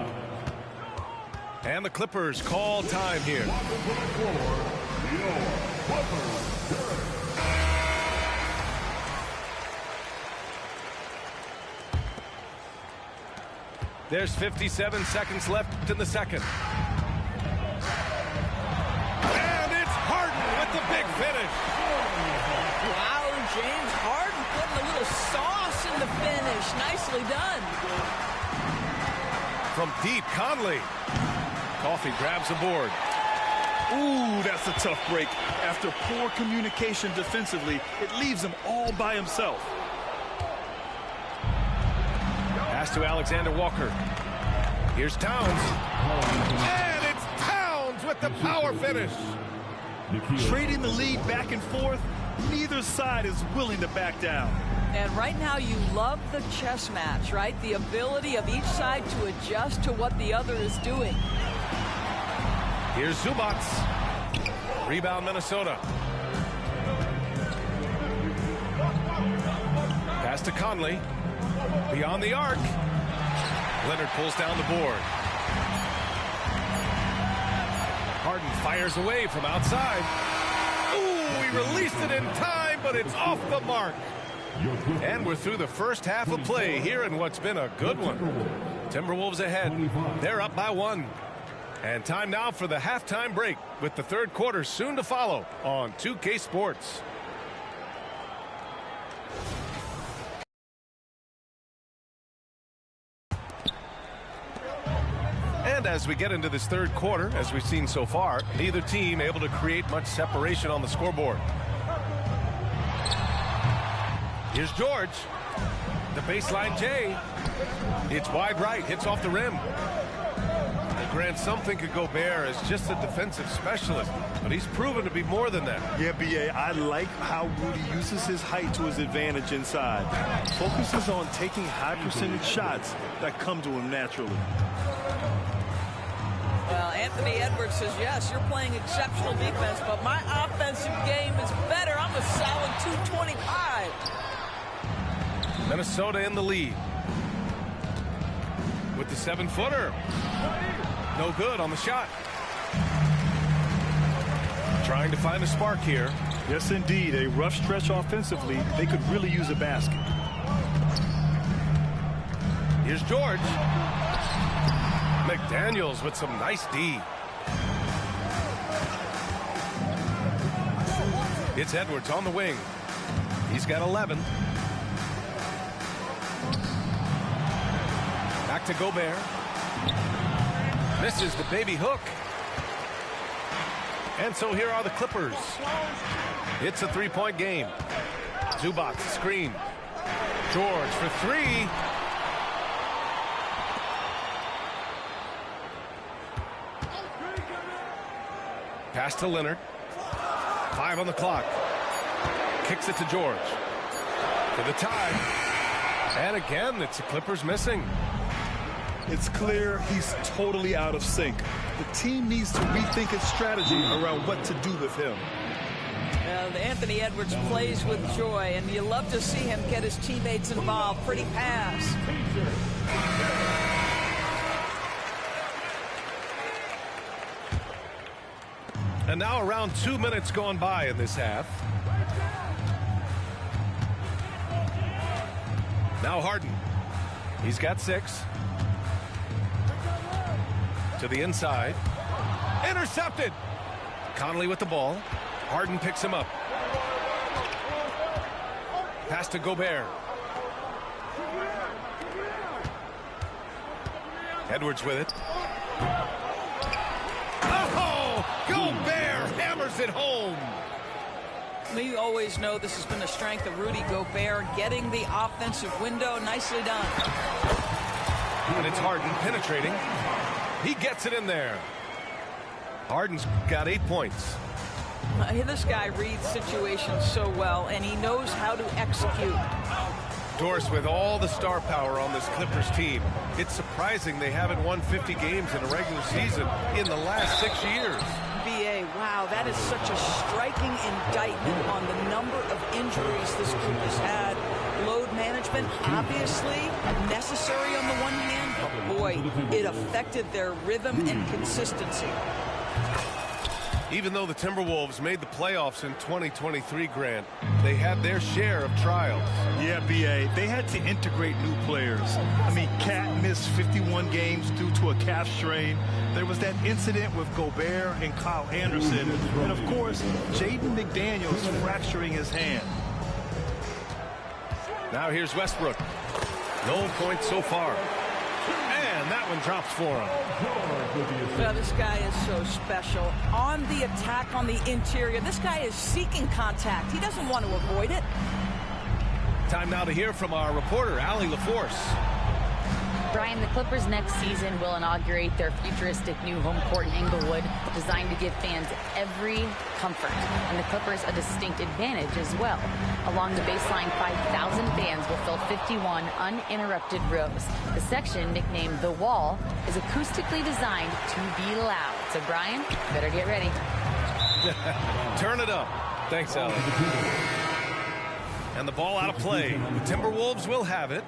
And the Clippers call time here. There's 57 seconds left in the second. And it's Harden with the big finish. Wow, James Harden putting a little sauce in the finish. Nicely done. From deep, Conley. Coffee grabs the board. Ooh, that's a tough break. After poor communication defensively, it leaves him all by himself. Pass to Alexander Walker. Here's Towns. And it's Towns with the power finish. Trading the lead back and forth, neither side is willing to back down. And right now you love the chess match, right? The ability of each side to adjust to what the other is doing. Here's Zubac. Rebound Minnesota. Pass to Conley. Beyond the arc. Leonard pulls down the board. Harden fires away from outside. Ooh, he released it in time, but it's off the mark. And we're through the first half of play here in what's been a good one. Timberwolves ahead. They're up by 1. And time now for the halftime break with the third quarter soon to follow on 2K Sports. And as we get into this third quarter, as we've seen so far, neither team able to create much separation on the scoreboard. Here's George. The baseline J. It's wide right, hits off the rim. And Grant, some think of Gobert as just a defensive specialist, but he's proven to be more than that. Yeah, B.A., I like how Rudy uses his height to his advantage inside. Focuses on taking high percentage shots that come to him naturally. Well, Anthony Edwards says, yes, you're playing exceptional defense, but my offensive game is better. I'm a solid 225. Minnesota in the lead. With the 7-footer. No good on the shot. Trying to find a spark here. Yes, indeed. A rough stretch offensively. They could really use a basket. Here's George. McDaniels with some nice D. It's Edwards on the wing. He's got 11. Back to Gobert. Misses the baby hook. And so here are the Clippers. It's a three-point game. Zubac screen. George for three. Pass to Leonard. 5 on the clock. Kicks it to George. For the tie. And again, it's the Clippers missing. It's clear he's totally out of sync. The team needs to rethink its strategy around what to do with him. Anthony Edwards plays with joy, and you love to see him get his teammates involved. Pretty pass. And now around 2 minutes gone by in this half. Now Harden. He's got 6. To the inside. Intercepted. Conley with the ball. Harden picks him up. Pass to Gobert. Edwards with it. Oh! Gobert hammers it home. We always know this has been the strength of Rudy Gobert, getting the offensive window. Nicely done. And it's Harden penetrating. He gets it in there. Harden's got 8 points. This guy reads situations so well, and he knows how to execute. Doris, with all the star power on this Clippers team, it's surprising they haven't won 50 games in a regular season in the last 6 years. BA, wow, that is such a striking indictment on the number of injuries this group has had. Load management, obviously necessary on the one hand, but boy, it affected their rhythm and consistency. Even though the Timberwolves made the playoffs in 2023, Grant, they had their share of trials. Yeah, B.A., they had to integrate new players. I mean, Cat missed 51 games due to a calf strain. There was that incident with Gobert and Kyle Anderson. And, of course, Jaden McDaniels fracturing his hand. Now here's Westbrook. No points so far. And that one drops for him. Well, this guy is so special. On the attack on the interior, this guy is seeking contact. He doesn't want to avoid it. Time now to hear from our reporter, Allie LaForce. Brian, the Clippers next season will inaugurate their futuristic new home court in Inglewood, designed to give fans every comfort, and the Clippers a distinct advantage as well. Along the baseline, 5,000 fans will fill 51 uninterrupted rows. The section, nicknamed The Wall, is acoustically designed to be loud. So, Brian, better get ready. Turn it up. Thanks, Allie. And the ball out of play. The Timberwolves will have it.